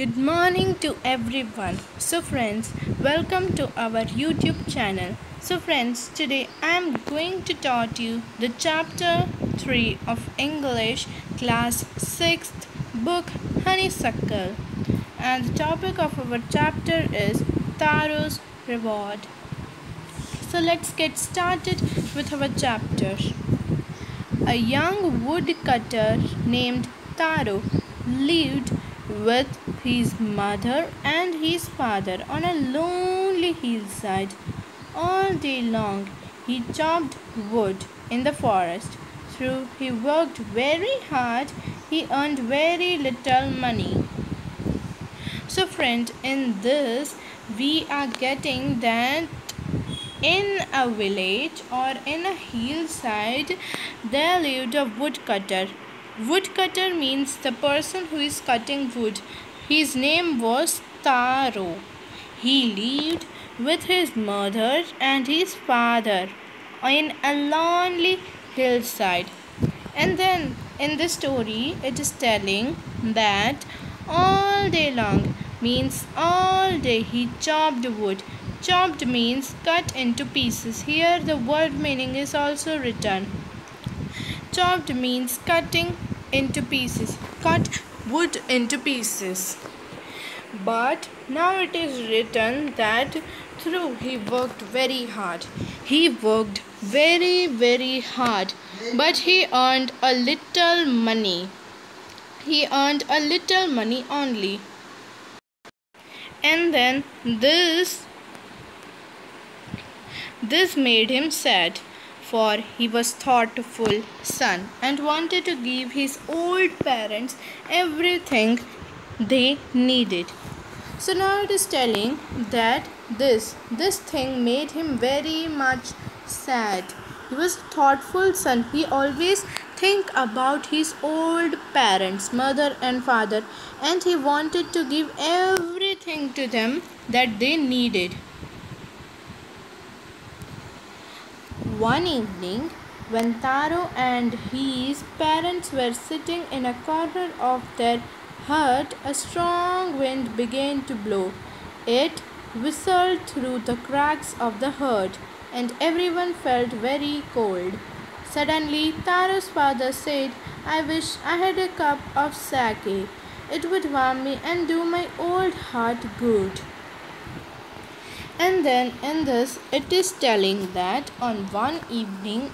Good morning to everyone. So friends, welcome to our YouTube channel. So friends, today I am going to taught you the chapter 3 of English class 6th book Honeysuckle. And the topic of our chapter is Taro's reward. So let's get started with our chapter. A young woodcutter named Taro lived with his mother and his father on a lonely hillside. All day long he chopped wood in the forest. Though he worked very hard, he earned very little money. So friend, in this we are getting that in a village or in a hillside there lived a woodcutter. Woodcutter means the person who is cutting wood. His name was Taro. He lived with his mother and his father in a lonely hillside. And then in the story it is telling that all day long means all day he chopped wood. Chopped means cut into pieces. Here the word meaning is also written. Chopped means cutting into pieces. Cut wood into pieces. But now it is written that through he worked very hard. He worked very hard. But he earned a little money. He earned a little money only. And then this made him sad, for he was thoughtful son and wanted to give his old parents everything they needed. So now it is telling that this thing made him very much sad. He was a thoughtful son. He always think about his old parents, mother and father, and he wanted to give everything to them that they needed. One evening, when Taro and his parents were sitting in a corner of their hut, a strong wind began to blow. It whistled through the cracks of the hut, and everyone felt very cold. Suddenly, Taro's father said, "I wish I had a cup of sake. It would warm me and do my old heart good." And then in this it is telling that on one evening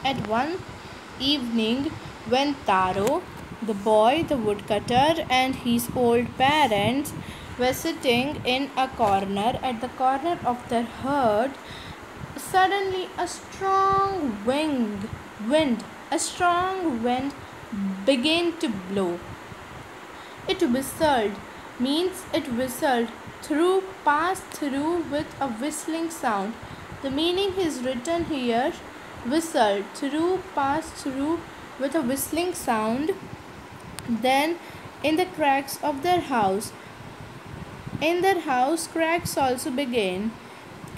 when Taro, the boy, the woodcutter, and his old parents were sitting in a corner at the corner of their hut, suddenly a strong wind began to blow. It whistled means it whistled through, passed through with a whistling sound. The meaning is written here: whistled through, passed through with a whistling sound. Then in the cracks of their house. In their house, cracks also began.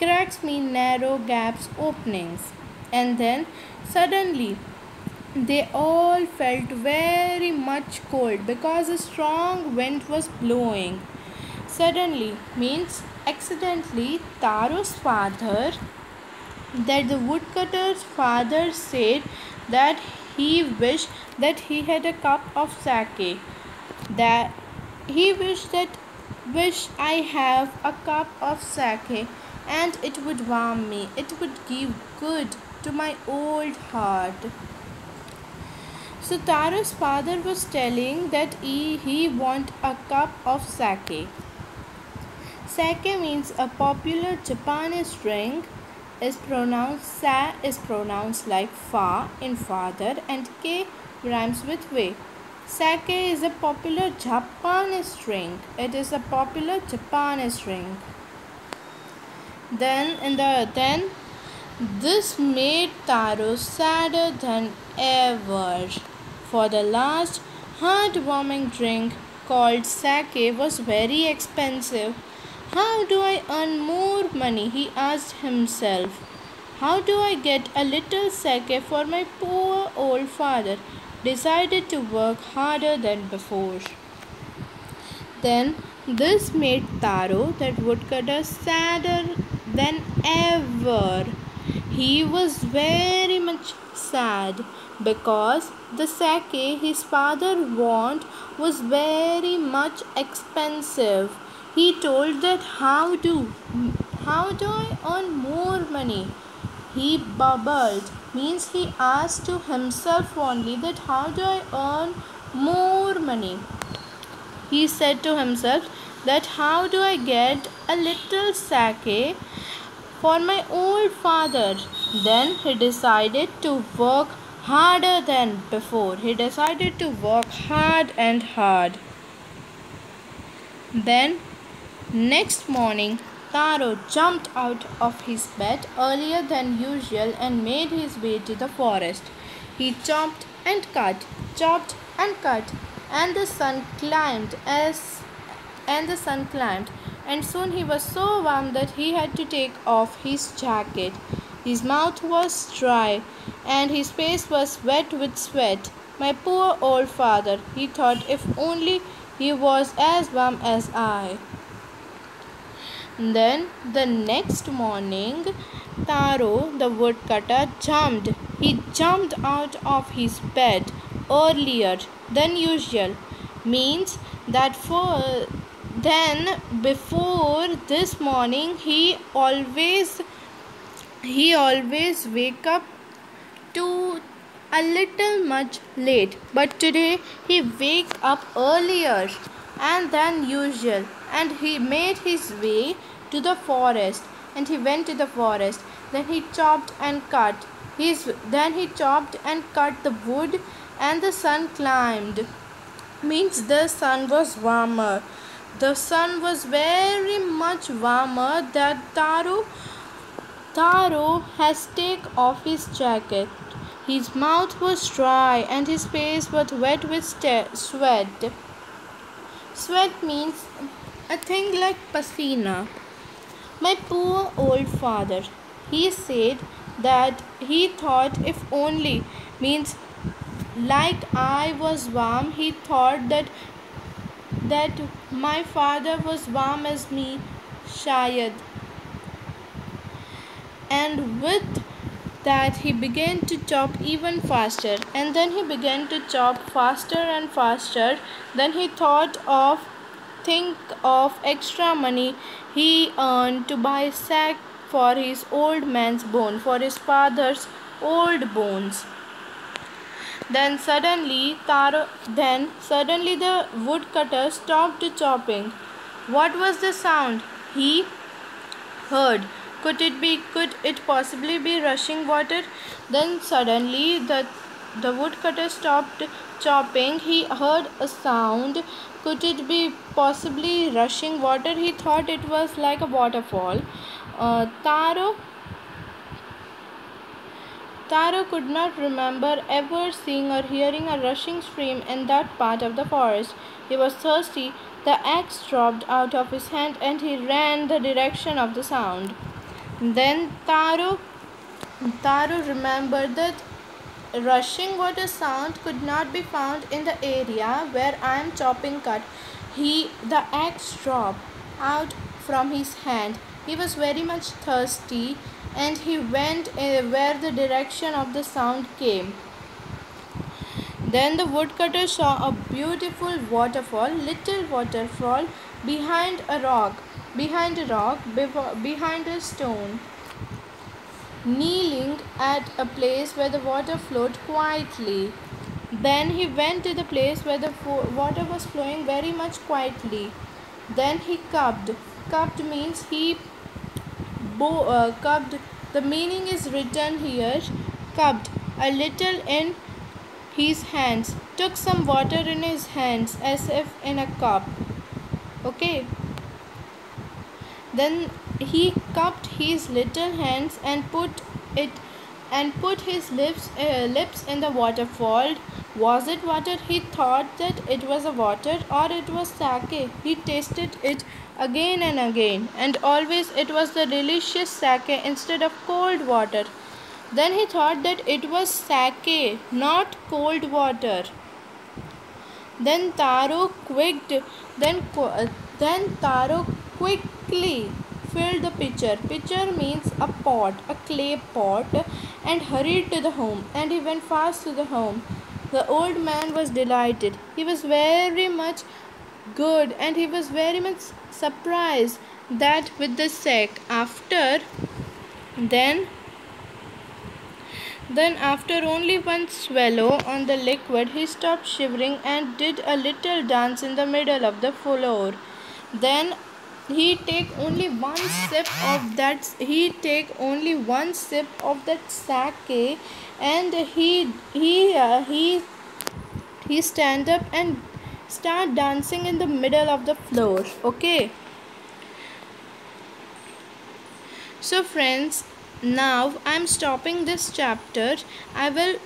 Cracks mean narrow gaps, openings. And then suddenly they all felt very much cold because a strong wind was blowing. Suddenly means accidentally Taro's father, that the woodcutter's father said that he wished that he had a cup of sake. That he wished that wish I have a cup of sake and it would warm me. It would give good to my old heart. So Taro's father was telling that he want a cup of sake. Sake means a popular Japanese drink. Sa is pronounced like fa in father, and k rhymes with way. Sake is a popular Japanese drink. It is a popular Japanese drink. Then this made Taro sadder than ever, for the last heartwarming drink called sake was very expensive. How do I earn more money? He asked himself. How do I get a little sake for my poor old father? Decided to work harder than before. Then This made Taro, that woodcutter, sadder than ever. He was very much sad because the sake his father wanted was very much expensive. He told that how do I earn more money? He bubbled, means he asked to himself only that how do I earn more money? He said to himself that how do I get a little sake for my old father? Then he decided to work harder than before. He decided to work hard and hard. Then next morning, Taro jumped out of his bed earlier than usual and made his way to the forest. He chopped and cut, and the sun climbed and soon he was so warm that he had to take off his jacket. His mouth was dry, and his face was wet with sweat. My poor old father, he thought, if only he was as warm as I. Then the next morning, Taro the woodcutter jumped. He jumped out of his bed earlier than usual. Means that before this morning he always wake up to a little much late, but today he wake up earlier and than usual, and he made his way to the forest, and he went to the forest. Then he chopped and cut the wood, and the sun climbed, means the sun was warmer. The sun was very much warmer that Taro has take off his jacket. His mouth was dry and his face was wet with sweat. Sweat means a thing like pasina. My poor old father, he said that he thought if only, means like I was warm, he thought that my father was warm as me, shayad. And with that he began to chop even faster, and then he began to chop faster and faster. Then he think of extra money he earned to buy sack for his old man's bone, for his father's old bones. Then suddenly the woodcutter stopped chopping. What was the sound he heard? Could it possibly be rushing water? Then suddenly the woodcutter stopped chopping. He heard a sound. Could it be possibly rushing water? He thought it was like a waterfall. Uh, Taro Taro could not remember ever seeing or hearing a rushing stream in that part of the forest. He was thirsty. The axe dropped out of his hand and he ran the direction of the sound. Then Taro remembered that rushing water sound could not be found in the area where I am chopping cut. The axe dropped out from his hand. He was very much thirsty and he went where the direction of the sound came. Then the woodcutter saw a beautiful little waterfall behind a rock, behind a stone, kneeling at a place where the water flowed quietly. Then he went to the place where the water was flowing very much quietly. Then he cupped. Cupped means he cupped. The meaning is written here. Cupped a little in his hands. Took some water in his hands as if in a cup. Okay. Then he cupped his little hands and put his lips in the waterfall. Was it water? He thought that it was a water or it was sake. He tasted it again and again, and always it was the delicious sake instead of cold water. Then he thought that it was sake, not cold water. Then Taro quaked. Then Taro quickly filled the pitcher. Pitcher means a pot, a clay pot, and hurried to the home. And he went fast to the home. The old man was delighted. He was very much good, and he was very much surprised that with the sack. Then after only one swallow on the liquid, he stopped shivering and did a little dance in the middle of the floor. Then he take only one sip of that. Sake, and he stand up and start dancing in the middle of the floor. Okay. So friends, now I'm stopping this chapter. I will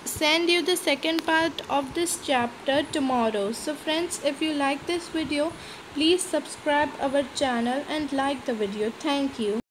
send you the second part of this chapter tomorrow. So friends, if you like this video, please subscribe our channel and like the video. Thank you.